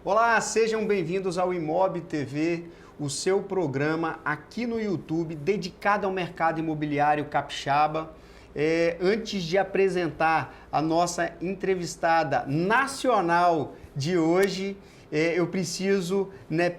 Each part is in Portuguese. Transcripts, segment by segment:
Olá, sejam bem-vindos ao Imob TV, o seu programa aqui no YouTube dedicado ao mercado imobiliário capixaba. Antes de apresentar a nossa entrevistada nacional de hoje, eu preciso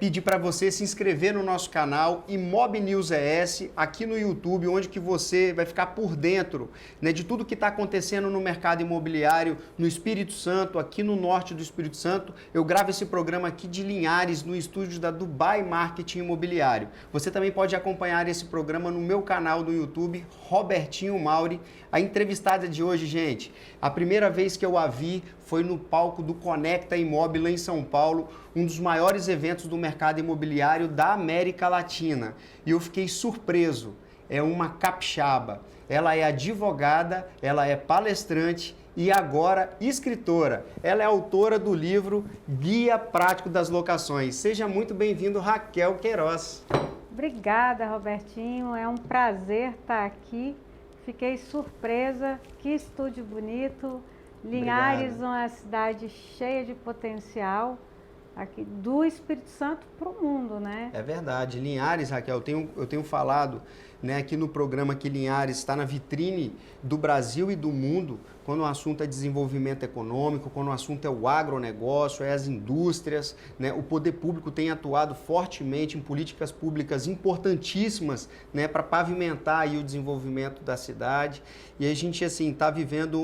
pedir para você se inscrever no nosso canal Imob News ES, aqui no YouTube, onde que você vai ficar por dentro de tudo que está acontecendo no mercado imobiliário no Espírito Santo, aqui no norte do Espírito Santo. Eu gravo esse programa aqui de Linhares, no estúdio da Dubai Marketing Imobiliário. Você também pode acompanhar esse programa no meu canal do YouTube, Robertinho Mauri. A entrevistada de hoje, gente, a primeira vez que eu a vi foi no palco do Conecta Imóvel em São Paulo, um dos maiores eventos do mercado imobiliário da América Latina. E eu fiquei surpreso. É uma capixaba. Ela é advogada, ela é palestrante e agora escritora. Ela é autora do livro Guia Prático das Locações. Seja muito bem-vindo, Raquel Queiroz. Obrigada, Robertinho. É um prazer estar aqui. Fiquei surpresa. Que estúdio bonito. Linhares, Obrigado. uma cidade cheia de potencial, aqui do Espírito Santo para o mundo, né? É verdade. Linhares, Raquel, eu tenho falado aqui no programa que Linhares está na vitrine do Brasil e do mundo quando o assunto é desenvolvimento econômico, quando o assunto é o agronegócio, é as indústrias, O poder público tem atuado fortemente em políticas públicas importantíssimas, para pavimentar aí o desenvolvimento da cidade. E a gente, assim, está vivendo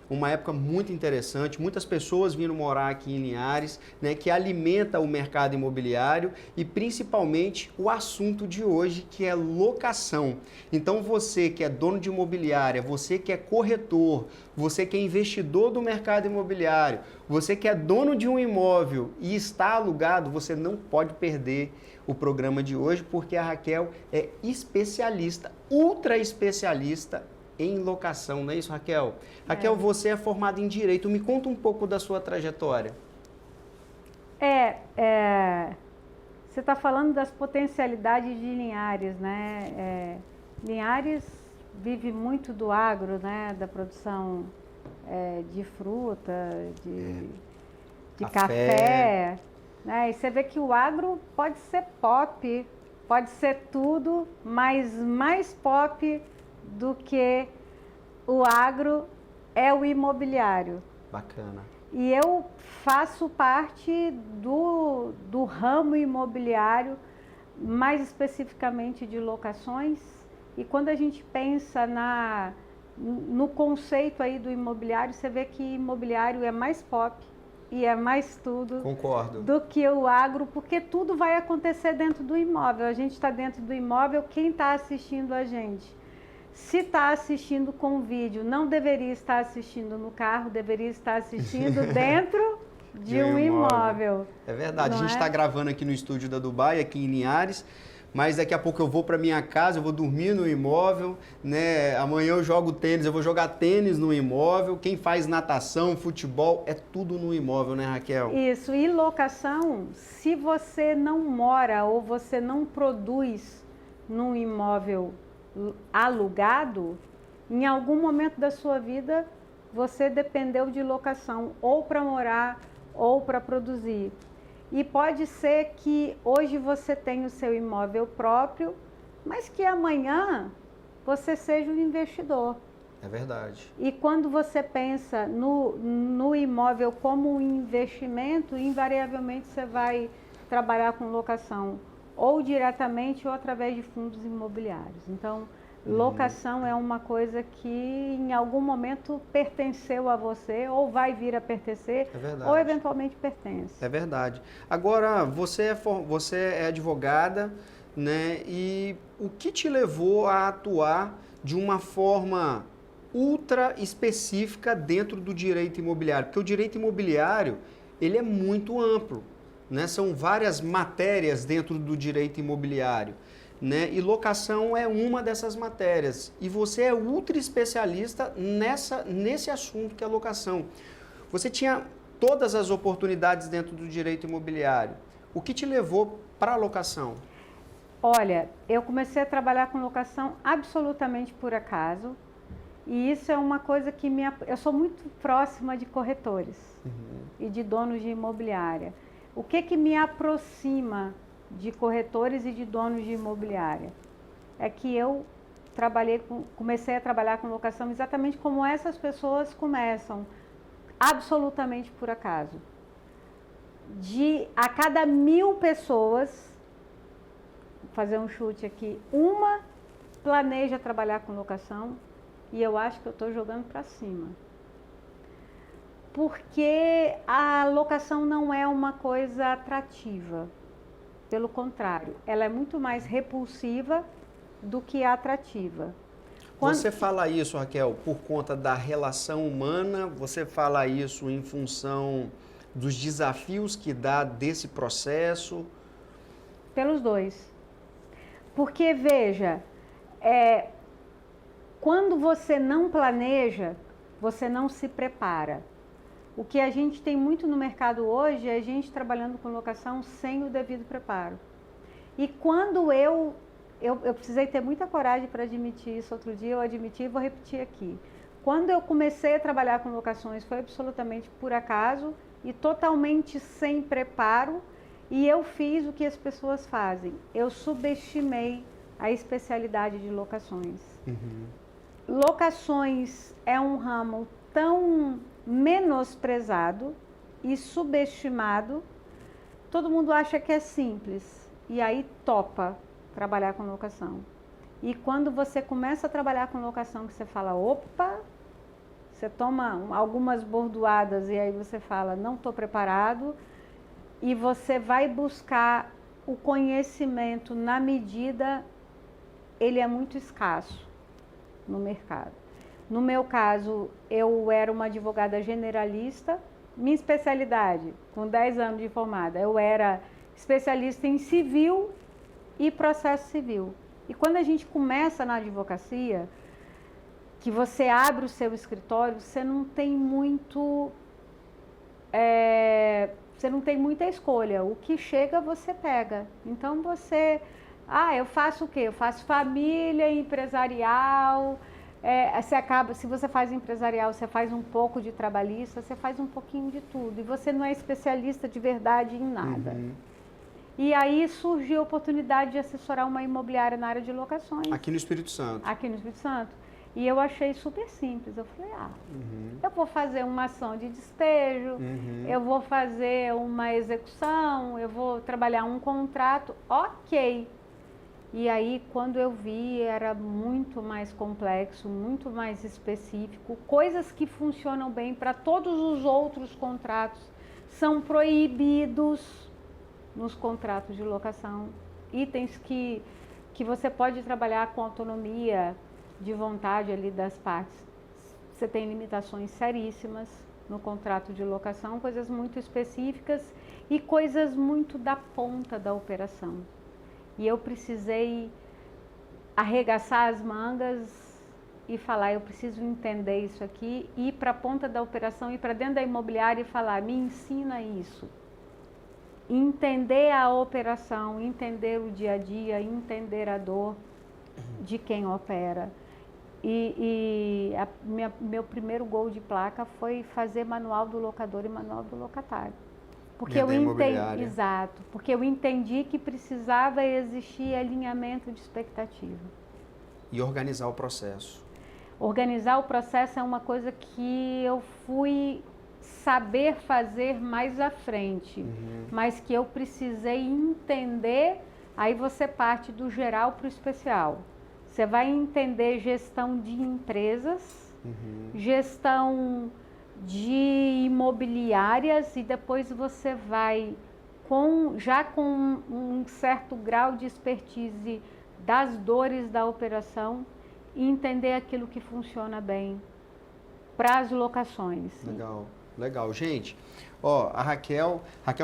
uma época muito interessante, muitas pessoas vindo morar aqui em Linhares, que alimenta o mercado imobiliário e principalmente o assunto de hoje, que é locação. Então você que é dono de imobiliária, você que é corretor, você que é investidor do mercado imobiliário, você que é dono de um imóvel e está alugado, você não pode perder o programa de hoje, porque a Raquel é especialista, ultra especialista em locação, não é isso, Raquel? Raquel, você é formada em Direito. Me conta um pouco da sua trajetória. Você está falando das potencialidades de Linhares, né? Linhares vive muito do agro, né? Da produção de fruta, de café, né? E você vê que o agro pode ser pop, pode ser tudo, mas mais pop do que o agro é o imobiliário. Bacana. E eu faço parte do ramo imobiliário, mais especificamente de locações. E quando a gente pensa no conceito aí do imobiliário, você vê que imobiliário é mais pop e é mais tudo. Concordo. Do que o agro, porque tudo vai acontecer dentro do imóvel. A gente está dentro do imóvel, quem está assistindo a gente? Se está assistindo com vídeo, não deveria estar assistindo no carro, deveria estar assistindo dentro de um imóvel. É verdade. A gente está gravando aqui no estúdio da Dubai, aqui em Linhares, mas daqui a pouco eu vou para minha casa, eu vou dormir no imóvel, Amanhã eu jogo tênis, eu vou jogar tênis no imóvel. Quem faz natação, futebol, é tudo no imóvel, né, Raquel? Isso. E locação, se você não mora ou você não produz num imóvel alugado, em algum momento da sua vida você dependeu de locação, ou para morar ou para produzir. E pode ser que hoje você tenha o seu imóvel próprio, mas que amanhã você seja um investidor. É verdade. E quando você pensa no imóvel como um investimento, invariavelmente você vai trabalhar com locação, ou diretamente ou através de fundos imobiliários. Então, locação é uma coisa que em algum momento pertenceu a você, ou vai vir a pertencer, ou eventualmente pertence. É verdade. Agora, você é advogada, E o que te levou a atuar de uma forma ultra específica dentro do direito imobiliário? Porque o direito imobiliário, ele é muito amplo. São várias matérias dentro do direito imobiliário, E locação é uma dessas matérias. E você é ultra especialista nesse assunto que é locação. Você tinha todas as oportunidades dentro do direito imobiliário. O que te levou para a locação? Olha, eu comecei a trabalhar com locação absolutamente por acaso. E isso é uma coisa que eu sou muito próxima de corretores e de donos de imobiliária. O que me aproxima de corretores e de donos de imobiliária? É que eu comecei a trabalhar com locação exatamente como essas pessoas começam, absolutamente por acaso. A cada 1000 pessoas, vou fazer um chute aqui, uma planeja trabalhar com locação e eu acho que eu estou jogando para cima. Porque a locação não é uma coisa atrativa. Pelo contrário, ela é muito mais repulsiva do que atrativa. Você fala isso, Raquel, por conta da relação humana? Você fala isso em função dos desafios que dá desse processo? Pelos dois. Porque, veja, quando você não planeja, você não se prepara. O que a gente tem muito no mercado hoje é a gente trabalhando com locação sem o devido preparo. E quando eu precisei ter muita coragem para admitir isso outro dia, eu admiti e vou repetir aqui. Quando eu comecei a trabalhar com locações foi absolutamente por acaso e totalmente sem preparo, e eu fiz o que as pessoas fazem. Eu subestimei a especialidade de locações. Locações é um ramo tão menosprezado e subestimado, todo mundo acha que é simples e aí topa trabalhar com locação. E quando você começa a trabalhar com locação, que você fala, opa, você toma algumas bordoadas e aí você fala, não estou preparado, e você vai buscar o conhecimento na medida, ele é muito escasso no mercado. No meu caso, eu era uma advogada generalista, minha especialidade, com 10 anos de formada, eu era especialista em civil e processo civil. E quando a gente começa na advocacia, que você abre o seu escritório, você não tem muita escolha. O que chega, você pega. Então eu faço o quê? Eu faço família, empresarial. Se você faz empresarial, você faz um pouco de trabalhista, você faz um pouquinho de tudo. E você não é especialista de verdade em nada. E aí surgiu a oportunidade de assessorar uma imobiliária na área de locações. Aqui no Espírito Santo. Aqui no Espírito Santo. E eu achei super simples. Eu falei, eu vou fazer uma ação de despejo, eu vou fazer uma execução, eu vou trabalhar um contrato, ok. E aí, quando eu vi, era muito mais complexo, muito mais específico. Coisas que funcionam bem para todos os outros contratos são proibidos nos contratos de locação. Itens que você pode trabalhar com autonomia de vontade ali das partes. Você tem limitações seríssimas no contrato de locação, coisas muito específicas e coisas muito da ponta da operação. E eu precisei arregaçar as mangas e falar, eu preciso entender isso aqui, ir para a ponta da operação, ir para dentro da imobiliária e falar, me ensina isso. Entender a operação, entender o dia a dia, entender a dor de quem opera. Meu primeiro gol de placa foi fazer manual do locador e manual do locatário. Porque exato, porque eu entendi que precisava existir alinhamento de expectativa. E organizar o processo. Organizar o processo é uma coisa que eu fui saber fazer mais à frente, mas que eu precisei entender, aí você parte do geral para o especial. Você vai entender gestão de empresas, gestão de imobiliárias e depois você vai, já com um certo grau de expertise das dores da operação, entender aquilo que funciona bem para as locações. Legal. Gente, a Raquel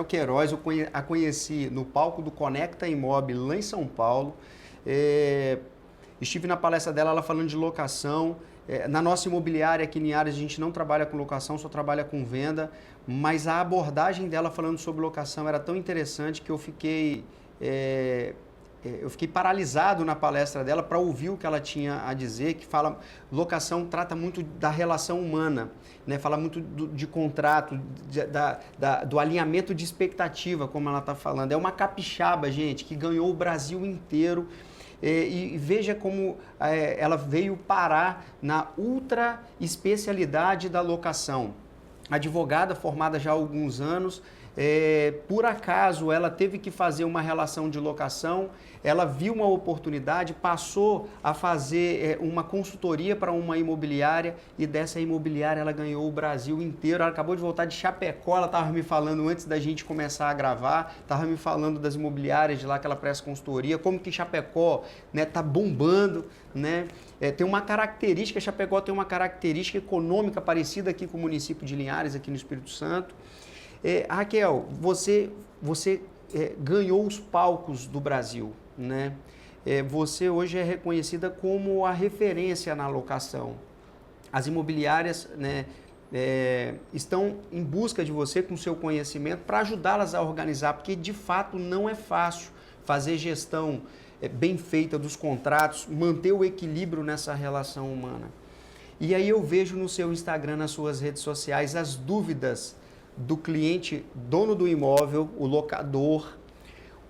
Queiroz, eu a conheci no palco do Conecta Imob lá em São Paulo. Estive na palestra dela, ela falando de locação. Na nossa imobiliária aqui em Ares, a gente não trabalha com locação, só trabalha com venda, mas a abordagem dela falando sobre locação era tão interessante que eu fiquei eu fiquei paralisado na palestra dela para ouvir o que ela tinha a dizer, que fala, locação trata muito da relação humana, né? Fala muito de contrato, do alinhamento de expectativa, como ela está falando. É uma capixaba, gente, que ganhou o Brasil inteiro. E veja como ela veio parar na ultra especialidade da locação. Advogada formada já há alguns anos, por acaso ela teve que fazer uma relação de locação, ela viu uma oportunidade, passou a fazer uma consultoria para uma imobiliária e dessa imobiliária ela ganhou o Brasil inteiro. Ela acabou de voltar de Chapecó, ela estava me falando antes da gente começar a gravar, estava me falando das imobiliárias de lá que ela presta consultoria, como que Chapecó tá bombando, né? Tem uma característica, Chapecó tem uma característica econômica parecida aqui com o município de Linhares, aqui no Espírito Santo. Raquel, você ganhou os palcos do Brasil, né? Você hoje é reconhecida como a referência na locação. As imobiliárias, né, estão em busca de você com seu conhecimento para ajudá-las a organizar, porque de fato não é fácil fazer gestão bem feita dos contratos, manter o equilíbrio nessa relação humana. E aí eu vejo no seu Instagram, nas suas redes sociais, as dúvidas do cliente, dono do imóvel, o locador,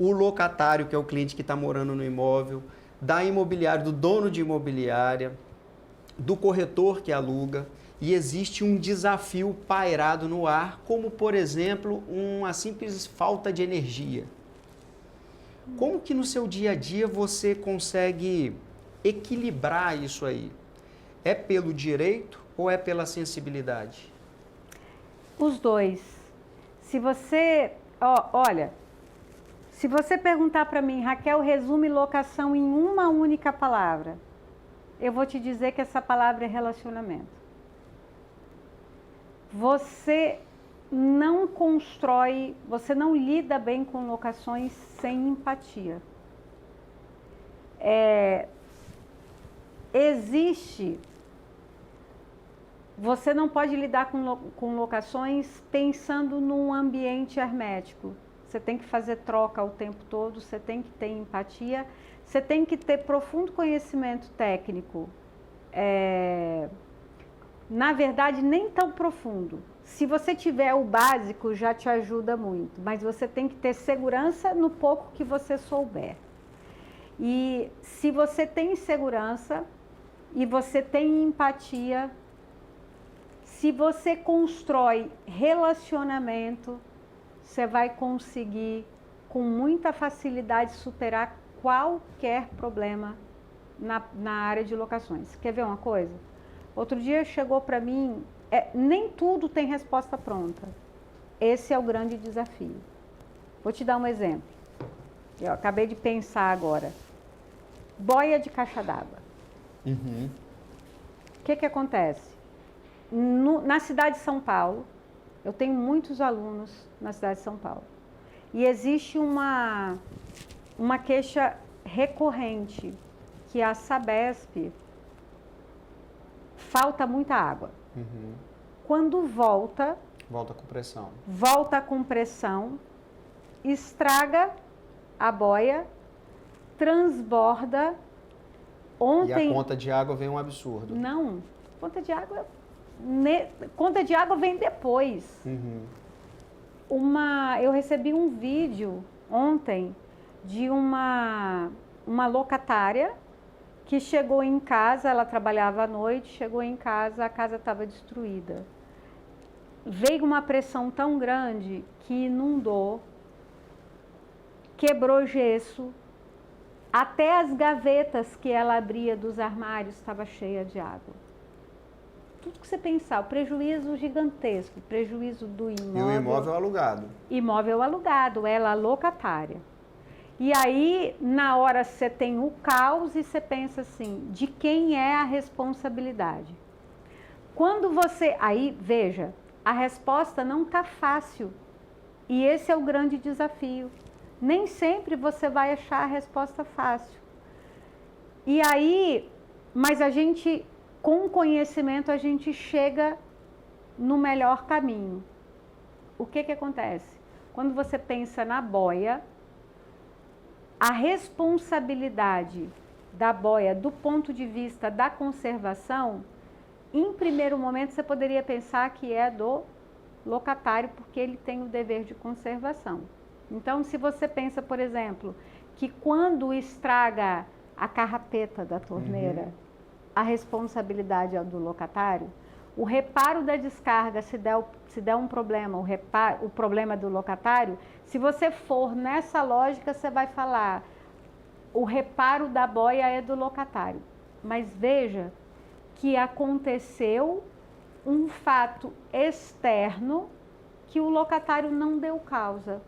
o locatário, que é o cliente que está morando no imóvel, da imobiliária, do dono de imobiliária, do corretor que aluga, e existe um desafio pairado no ar, como, por exemplo, uma simples falta de energia. Como que no seu dia a dia você consegue equilibrar isso aí? É pelo direito ou é pela sensibilidade? Os dois. Se você, olha, se você perguntar para mim, Raquel, resume locação em uma única palavra, eu vou te dizer que essa palavra é relacionamento. Você não constrói, você não lida bem com locações sem empatia. Você não pode lidar com locações pensando num ambiente hermético. Você tem que fazer troca o tempo todo, você tem que ter empatia, você tem que ter profundo conhecimento técnico. Na verdade, nem tão profundo. Se você tiver o básico, já te ajuda muito, mas você tem que ter segurança no pouco que você souber. E se você tem segurança e você tem empatia, se você constrói relacionamento, você vai conseguir com muita facilidade superar qualquer problema na área de locações. Quer ver uma coisa? Outro dia chegou para mim, nem tudo tem resposta pronta. Esse é o grande desafio. Vou te dar um exemplo. Eu acabei de pensar agora. Boia de caixa d'água. Uhum. O que acontece? Na cidade de São Paulo, eu tenho muitos alunos na cidade de São Paulo. E existe uma queixa recorrente, que a Sabesp falta muita água. Uhum. Quando volta com pressão. Volta com pressão, estraga a boia, transborda. Ontem, e a conta de água vem um absurdo. Não, conta de água vem depois. Uhum. Eu recebi um vídeo ontem de uma locatária que chegou em casa, ela trabalhava à noite, chegou em casa, a casa estava destruída. Veio uma pressão tão grande que inundou, quebrou gesso, até as gavetas que ela abria dos armários estava cheia de água. Tudo que você pensar, o prejuízo gigantesco, o prejuízo do imóvel. E o imóvel alugado. Imóvel alugado, ela locatária. E aí, na hora, você tem o caos e você pensa assim, de quem é a responsabilidade? Quando você... Aí, veja, a resposta não está fácil. E esse é o grande desafio. Nem sempre você vai achar a resposta fácil. E aí, mas a gente, com conhecimento, a gente chega no melhor caminho. O que acontece? Quando você pensa na boia, a responsabilidade da boia do ponto de vista da conservação, em primeiro momento você poderia pensar que é do locatário, porque ele tem o dever de conservação. Então, se você pensa, por exemplo, que quando estraga a carrapeta da torneira, a responsabilidade é do locatário, o reparo da descarga, se der um problema, o problema é do locatário, se você for nessa lógica, você vai falar, o reparo da boia é do locatário. Mas veja que aconteceu um fato externo que o locatário não deu causa.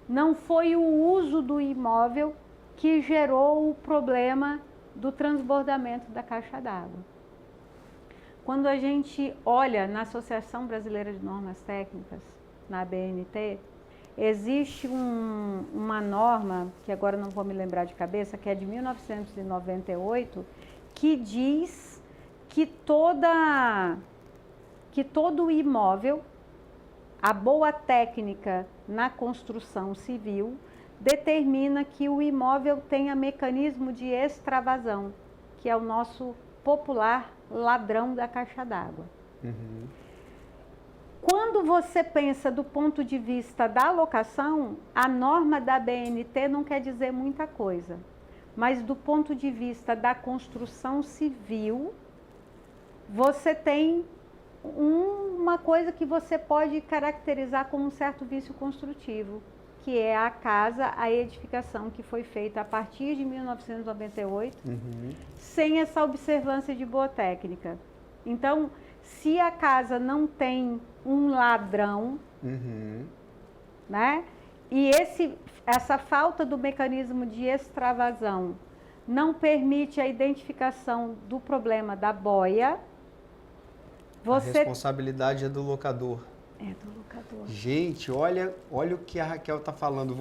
Não foi o uso do imóvel que gerou o problema do transbordamento da caixa d'água. Quando a gente olha na Associação Brasileira de Normas Técnicas, na ABNT, existe uma norma, que agora não vou me lembrar de cabeça, que é de 1998, que diz que todo imóvel, a boa técnica na construção civil, determina que o imóvel tenha mecanismo de extravasão, que é o nosso popular ladrão da caixa d'água. Quando você pensa do ponto de vista da locação, a norma da BNT não quer dizer muita coisa, mas do ponto de vista da construção civil, você tem uma coisa que você pode caracterizar como um certo vício construtivo, que é a casa, a edificação que foi feita a partir de 1998, sem essa observância de boa técnica. Então, se a casa não tem um ladrão, né, e essa falta do mecanismo de extravasão não permite a identificação do problema da boia, a responsabilidade é do locador. É do locador. Gente, olha o que a Raquel está falando.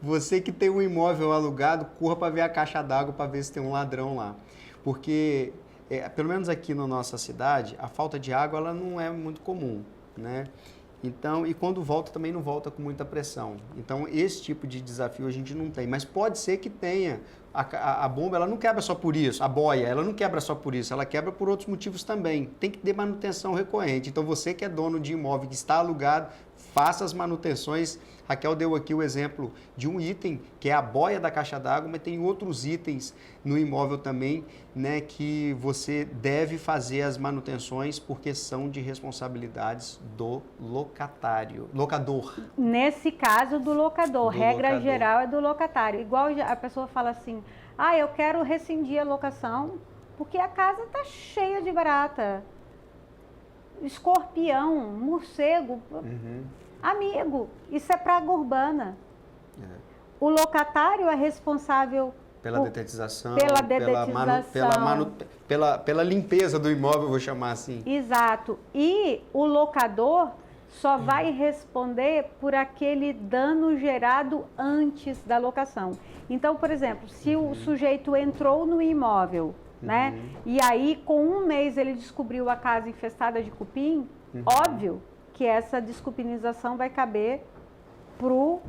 Você que tem um imóvel alugado, corra para ver a caixa d'água para ver se tem um ladrão lá. Porque, pelo menos aqui na nossa cidade, a falta de água ela não é muito comum, né? Então, e quando volta, também não volta com muita pressão. Então, esse tipo de desafio a gente não tem. Mas pode ser que tenha. A bomba, ela não quebra só por isso. A boia, ela não quebra só por isso. Ela quebra por outros motivos também. Tem que ter manutenção recorrente. Então, você que é dono de imóvel, que está alugado, faça as manutenções. Raquel deu aqui o exemplo de um item, que é a boia da caixa d'água, mas tem outros itens no imóvel também, né, que você deve fazer as manutenções porque são de responsabilidades do locador. Nesse caso, do locador. Regra geral é do locatário. Igual a pessoa fala assim, eu quero rescindir a locação porque a casa está cheia de barata. Escorpião, morcego... Amigo, isso é praga urbana. O locatário é responsável pela detetização, pela limpeza do imóvel, vou chamar assim. Exato. E o locador só vai responder por aquele dano gerado antes da locação. Então, por exemplo, se o sujeito entrou no imóvel, né, e aí com um mês ele descobriu a casa infestada de cupim, óbvio que essa descupinização vai caber para o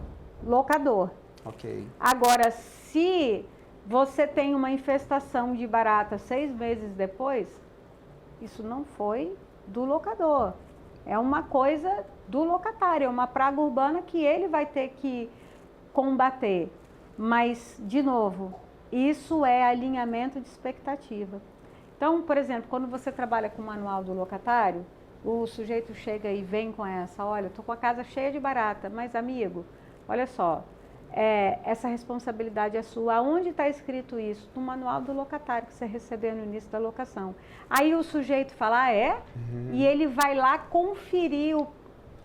locador. Ok. Agora, se você tem uma infestação de barata 6 meses depois, isso não foi do locador. É uma coisa do locatário, é uma praga urbana que ele vai ter que combater. Mas, de novo, isso é alinhamento de expectativa. Então, por exemplo, quando você trabalha com o manual do locatário, o sujeito chega e vem com essa, olha, estou com a casa cheia de barata, mas amigo, olha só, essa responsabilidade é sua. Aonde está escrito isso? No manual do locatário que você recebeu no início da locação. Aí o sujeito fala, E ele vai lá conferir,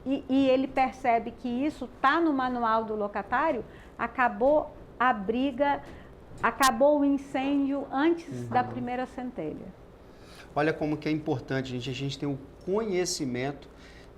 e ele percebe que isso está no manual do locatário, acabou a briga, acabou o incêndio antes da primeira centelha. Olha como que é importante, a gente tem o conhecimento,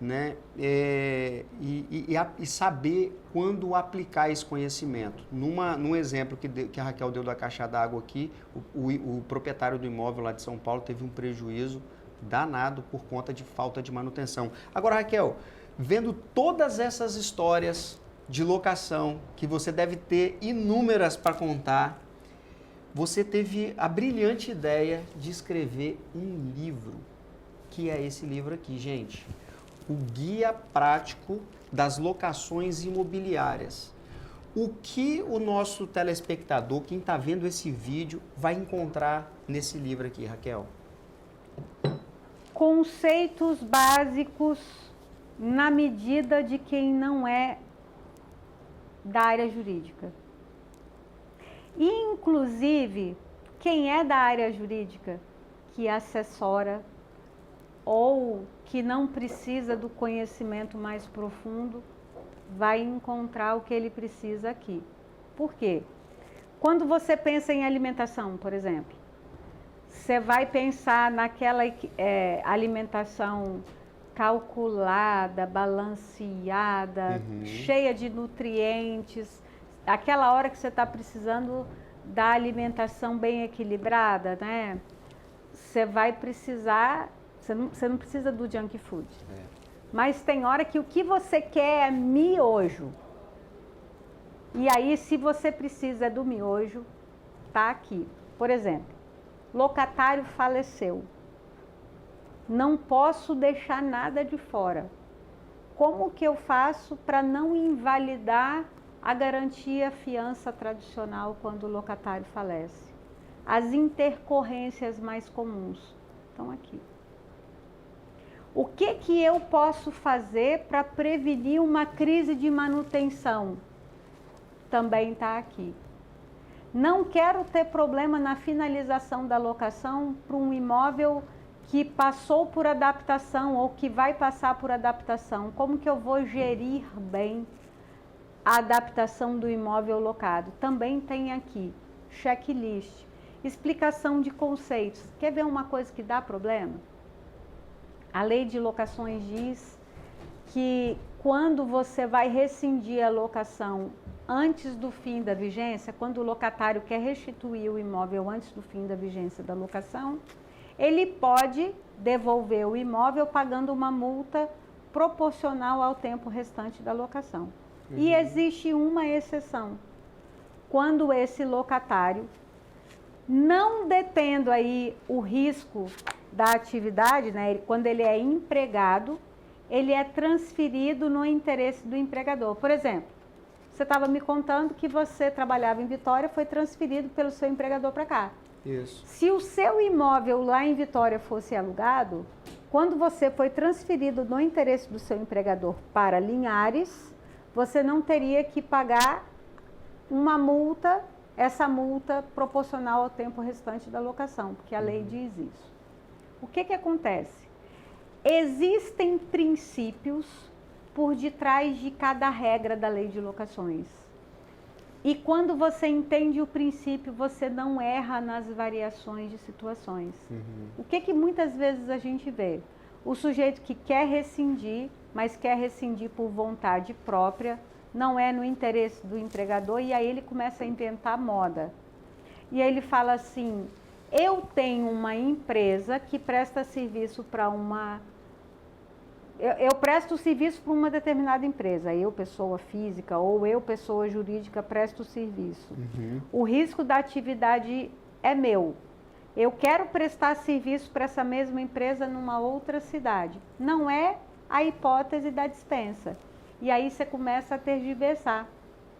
né, e saber quando aplicar esse conhecimento. Num exemplo que a Raquel deu da caixa d'água aqui, o proprietário do imóvel lá de São Paulo teve um prejuízo danado por conta de falta de manutenção. Agora, Raquel, vendo todas essas histórias de locação, que você deve ter inúmeras para contar, você teve a brilhante ideia de escrever um livro, que é esse livro aqui, gente. O Guia Prático das Locações Imobiliárias. O que o nosso telespectador, quem está vendo esse vídeo, vai encontrar nesse livro aqui, Raquel? Conceitos básicos na medida de quem não é da área jurídica. Inclusive, quem é da área jurídica, que assessora ou que não precisa do conhecimento mais profundo, vai encontrar o que ele precisa aqui. Por quê? Quando você pensa em alimentação, por exemplo, você vai pensar naquela alimentação calculada, balanceada, cheia de nutrientes, aquela hora que você está precisando da alimentação bem equilibrada, né? Você vai precisar, você não precisa do junk food. Mas tem hora que o que você quer é miojo. E aí, se você precisa do miojo, tá aqui. Por exemplo, locatário faleceu. Não posso deixar nada de fora. Como que eu faço para não invalidar a garantia fiança tradicional quando o locatário falece? As intercorrências mais comuns estão aqui. O que eu posso fazer para prevenir uma crise de manutenção? Também está aqui. Não quero ter problema na finalização da locação para um imóvel que passou por adaptação ou que vai passar por adaptação. Como que eu vou gerir bem a adaptação do imóvel locado? Também tem aqui checklist, explicação de conceitos. Quer ver uma coisa que dá problema? A lei de locações diz que quando você vai rescindir a locação antes do fim da vigência, quando o locatário quer restituir o imóvel antes do fim da vigência da locação, ele pode devolver o imóvel pagando uma multa proporcional ao tempo restante da locação. E existe uma exceção. Quando esse locatário, não detendo aí o risco da atividade, né, quando ele é empregado, ele é transferido no interesse do empregador. Por exemplo, você estava me contando que você trabalhava em Vitória, foi transferido pelo seu empregador para cá. Isso. Se o seu imóvel lá em Vitória fosse alugado, quando você foi transferido no interesse do seu empregador para Linhares, você não teria que pagar uma multa, essa multa proporcional ao tempo restante da locação, porque a lei diz isso. O que acontece? Existem princípios por detrás de cada regra da lei de locações. E quando você entende o princípio, você não erra nas variações de situações. O que muitas vezes a gente vê? O sujeito que quer rescindir, mas quer rescindir por vontade própria, não é no interesse do empregador, e aí ele começa a inventar moda. E aí ele fala assim: eu tenho uma empresa que presta serviço para uma... Eu presto serviço para uma determinada empresa, eu, pessoa física, ou eu, pessoa jurídica, presto serviço. O risco da atividade é meu. Eu quero prestar serviço para essa mesma empresa numa outra cidade. Não é a hipótese da dispensa. E aí você começa a tergiversar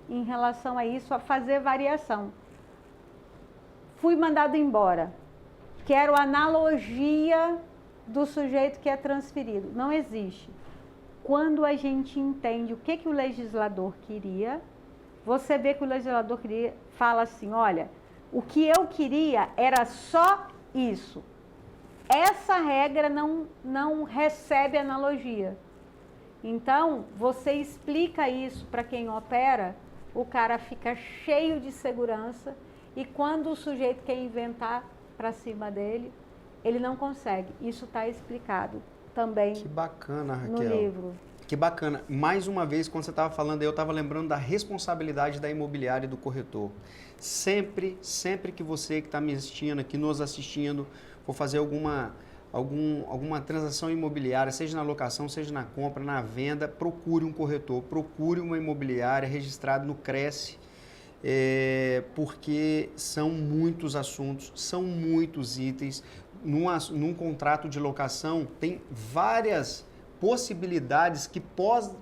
em relação a isso, a fazer variação. Fui mandado embora. Quero analogia do sujeito que é transferido. Não existe. Quando a gente entende o que o legislador queria, você vê que o legislador queria, fala assim: olha, o que eu queria era só isso. Essa regra não recebe analogia. Então, você explica isso para quem opera, o cara fica cheio de segurança, e quando o sujeito quer inventar para cima dele, ele não consegue. Isso está explicado também. Que bacana, Raquel. No livro. Que bacana. Mais uma vez, quando você estava falando, eu estava lembrando da responsabilidade da imobiliária e do corretor. Sempre que você que está me assistindo aqui, nos assistindo, for fazer alguma transação imobiliária, seja na locação, seja na compra, na venda, procure um corretor, procure uma imobiliária registrada no Cresce, porque são muitos assuntos, são muitos itens. Num contrato de locação, tem várias possibilidades que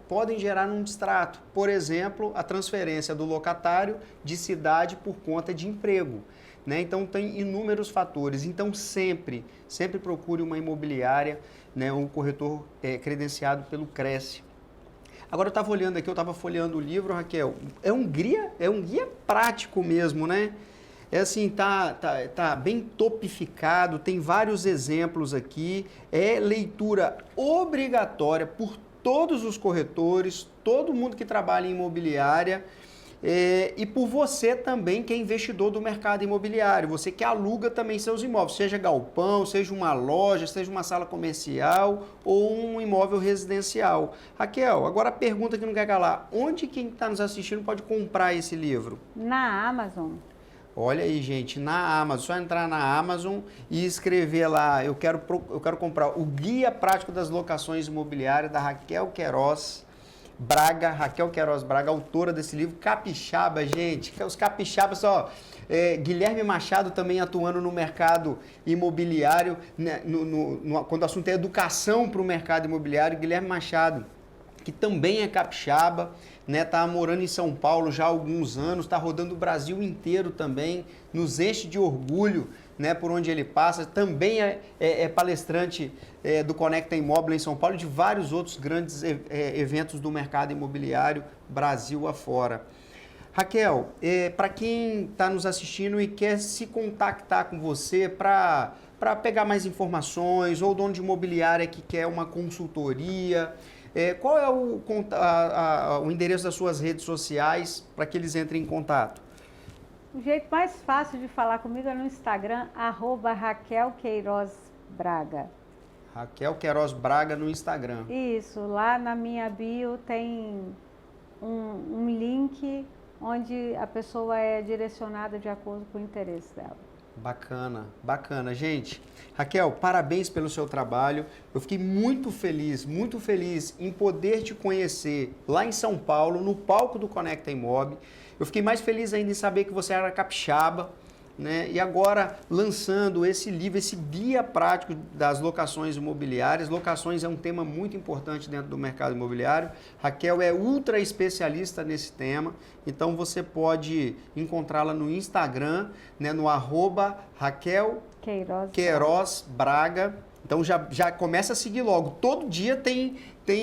podem gerar um distrato. Por exemplo, a transferência do locatário de cidade por conta de emprego. Né? Então, tem inúmeros fatores. Então, sempre procure uma imobiliária, né? Um corretor credenciado pelo Cresce. Agora, eu estava olhando aqui, eu estava folheando o livro, Raquel. É um guia prático mesmo, né? É assim, tá bem topificado, tem vários exemplos aqui. É leitura obrigatória por todos os corretores, todo mundo que trabalha em imobiliária. E por você também que é investidor do mercado imobiliário, você que aluga também seus imóveis, seja galpão, seja uma loja, seja uma sala comercial ou um imóvel residencial. Raquel, agora a pergunta que não quer calar, onde quem está nos assistindo pode comprar esse livro? Na Amazon. Olha aí, gente, na Amazon, só entrar na Amazon e escrever lá, eu quero comprar o Guia Prático das Locações Imobiliárias da Raquel Queiroz Braga, autora desse livro, capixaba, gente, os capixabas, Guilherme Machado também atuando no mercado imobiliário, né, quando o assunto é educação para o mercado imobiliário, Guilherme Machado, que também é capixaba, né, tá morando em São Paulo já há alguns anos, está rodando o Brasil inteiro também, nos enche de orgulho, né, por onde ele passa, também é palestrante do Conecta Imóvel em São Paulo e de vários outros grandes eventos do mercado imobiliário, Brasil afora. Raquel, para quem está nos assistindo e quer se contactar com você para pegar mais informações, ou dono de imobiliária que quer uma consultoria, qual é o endereço das suas redes sociais para que eles entrem em contato? O jeito mais fácil de falar comigo é no Instagram, @Raquel Queiroz Braga. Raquel Queiroz Braga no Instagram. Isso, lá na minha bio tem um link onde a pessoa é direcionada de acordo com o interesse dela. Bacana, bacana. Gente, Raquel, parabéns pelo seu trabalho. Eu fiquei muito feliz em poder te conhecer lá em São Paulo, no palco do Conecta Imob. Eu fiquei mais feliz ainda em saber que você era capixaba, né? E agora lançando esse livro, esse guia prático das locações imobiliárias. Locações é um tema muito importante dentro do mercado imobiliário. Raquel é ultra especialista nesse tema, então você pode encontrá-la no Instagram, né, no @Raquel Queiroz Braga. Então já começa a seguir logo. Todo dia tem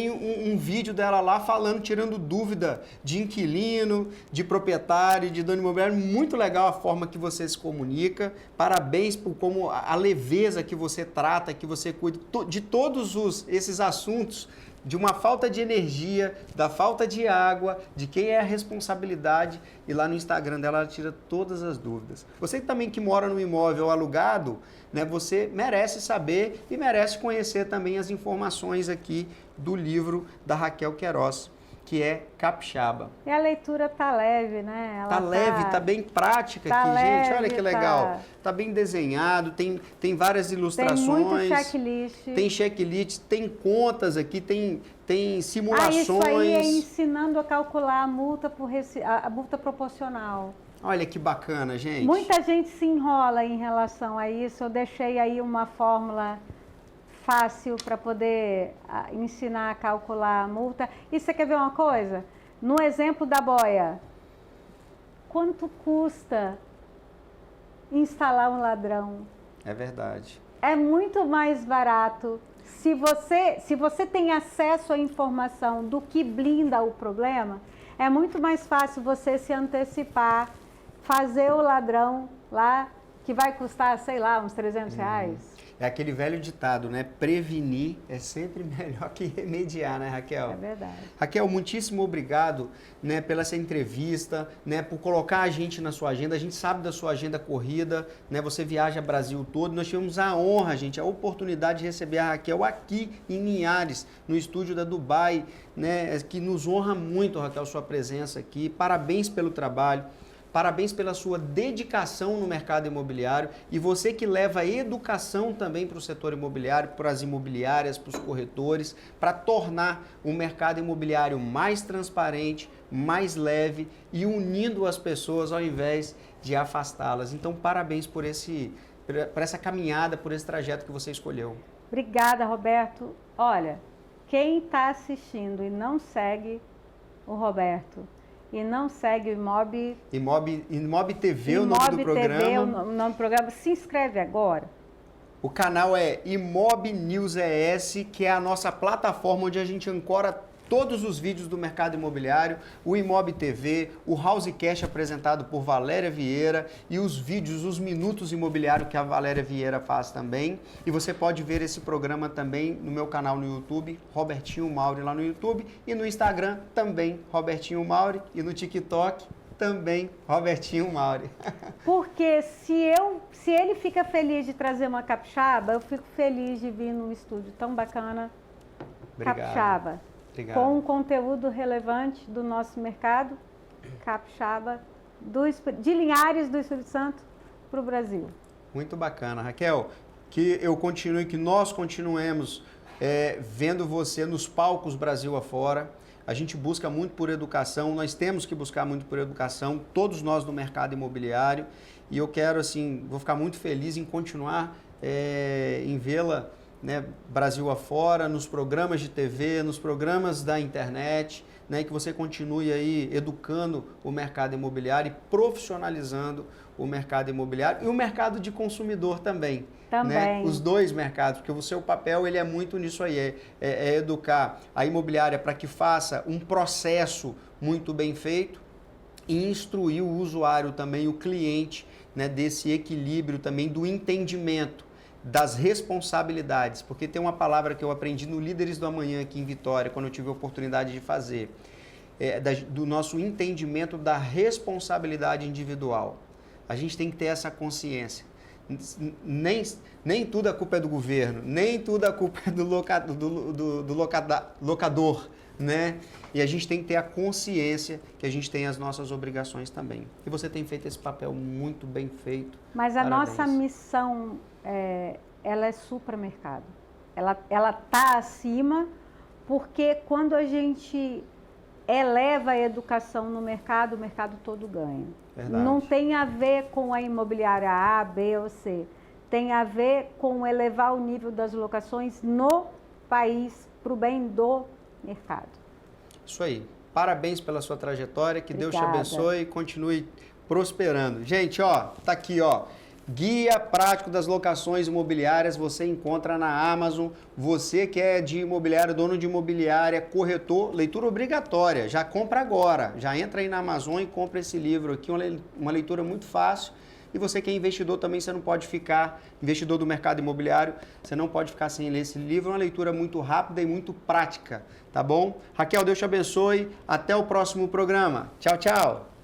um vídeo dela lá falando, tirando dúvida de inquilino, de proprietário, de dono imobiliário. Muito legal a forma que você se comunica. Parabéns por como a leveza que você trata, que você cuida de todos esses assuntos, de uma falta de energia, da falta de água, de quem é a responsabilidade. E lá no Instagram dela ela tira todas as dúvidas. Você também que mora no imóvel alugado, né, você merece saber e merece conhecer também as informações aqui do livro da Raquel Queiroz, que é Capixaba. E a leitura tá leve, né? Ela tá leve, tá bem prática aqui, leve, gente. Olha que legal. Tá bem desenhado, tem várias ilustrações. Tem muito checklist. Tem checklist, tem contas aqui, tem simulações. Isso aí é ensinando a calcular a multa proporcional. Olha que bacana, gente. Muita gente se enrola em relação a isso. Eu deixei aí uma fórmula fácil para poder ensinar a calcular a multa. E você quer ver uma coisa? No exemplo da boia, quanto custa instalar um ladrão? É verdade. É muito mais barato. Se você tem acesso à informação do que blinda o problema, é muito mais fácil você se antecipar, fazer o ladrão lá, que vai custar, sei lá, uns R$300. É aquele velho ditado, né? Prevenir é sempre melhor que remediar, né, Raquel? É verdade. Raquel, muitíssimo obrigado, né, pela essa entrevista, né, por colocar a gente na sua agenda. A gente sabe da sua agenda corrida, né? Você viaja Brasil todo. Nós tivemos a honra, gente, a oportunidade de receber a Raquel aqui em Linhares, no estúdio da Dubai, né? Que nos honra muito, Raquel, sua presença aqui. Parabéns pelo trabalho. Parabéns pela sua dedicação no mercado imobiliário e você que leva a educação também para o setor imobiliário, para as imobiliárias, para os corretores, para tornar o mercado imobiliário mais transparente, mais leve e unindo as pessoas ao invés de afastá-las. Então, parabéns por essa caminhada, por esse trajeto que você escolheu. Obrigada, Roberto. Olha, quem está assistindo e não segue o Roberto e não segue o Imob TV, o nome do programa. TV, o nome do programa, se inscreve agora. O canal é Imob News ES, que é a nossa plataforma onde a gente ancora todos os vídeos do mercado imobiliário, o Imob TV, o Housecast apresentado por Valéria Vieira e os vídeos, os minutos imobiliários que a Valéria Vieira faz também. E você pode ver esse programa também no meu canal no YouTube, Robertinho Mauri lá no YouTube, e no Instagram também, Robertinho Mauri, e no TikTok também, Robertinho Mauri. Porque se ele fica feliz de trazer uma capixaba, eu fico feliz de vir num estúdio tão bacana, Obrigado. capixaba. Obrigado. Com um conteúdo relevante do nosso mercado, capixaba, de Linhares do Espírito Santo para o Brasil. Muito bacana, Raquel. Que nós continuemos vendo você nos palcos Brasil afora. A gente busca muito por educação, nós temos que buscar muito por educação, todos nós no mercado imobiliário. E eu quero, assim, vou ficar muito feliz em continuar em vê-la, né, Brasil afora, nos programas de TV, nos programas da internet, né, que você continue aí educando o mercado imobiliário e profissionalizando o mercado imobiliário e o mercado de consumidor também. Também. Né? Os dois mercados, porque o seu papel ele é muito nisso aí, é educar a imobiliária para que faça um processo muito bem feito e instruir o usuário também, o cliente, né, desse equilíbrio também do entendimento das responsabilidades, porque tem uma palavra que eu aprendi no Líderes do Amanhã aqui em Vitória, quando eu tive a oportunidade de fazer, do nosso entendimento da responsabilidade individual. A gente tem que ter essa consciência. Nem tudo a culpa é do governo, nem tudo a culpa é do locador, né? E a gente tem que ter a consciência que a gente tem as nossas obrigações também. E você tem feito esse papel muito bem feito. Mas a Parabéns. nossa missão, ela é supramercado. Ela está acima, porque quando a gente eleva a educação no mercado, o mercado todo ganha. Verdade. Não tem a ver com a imobiliária A, B ou C. Tem a ver com elevar o nível das locações no país, para o bem do mercado. Isso aí. Parabéns pela sua trajetória, que Obrigada. Deus te abençoe e continue prosperando. Gente, ó, tá aqui, ó. Guia prático das locações imobiliárias, você encontra na Amazon. Você que é de imobiliário, dono de imobiliária, corretor, leitura obrigatória. Já compra agora. Já entra aí na Amazon e compra esse livro aqui, uma leitura muito fácil. E você que é investidor também, você não pode ficar, investidor do mercado imobiliário, você não pode ficar sem ler esse livro. É uma leitura muito rápida e muito prática, tá bom? Raquel, Deus te abençoe. Até o próximo programa. Tchau, tchau.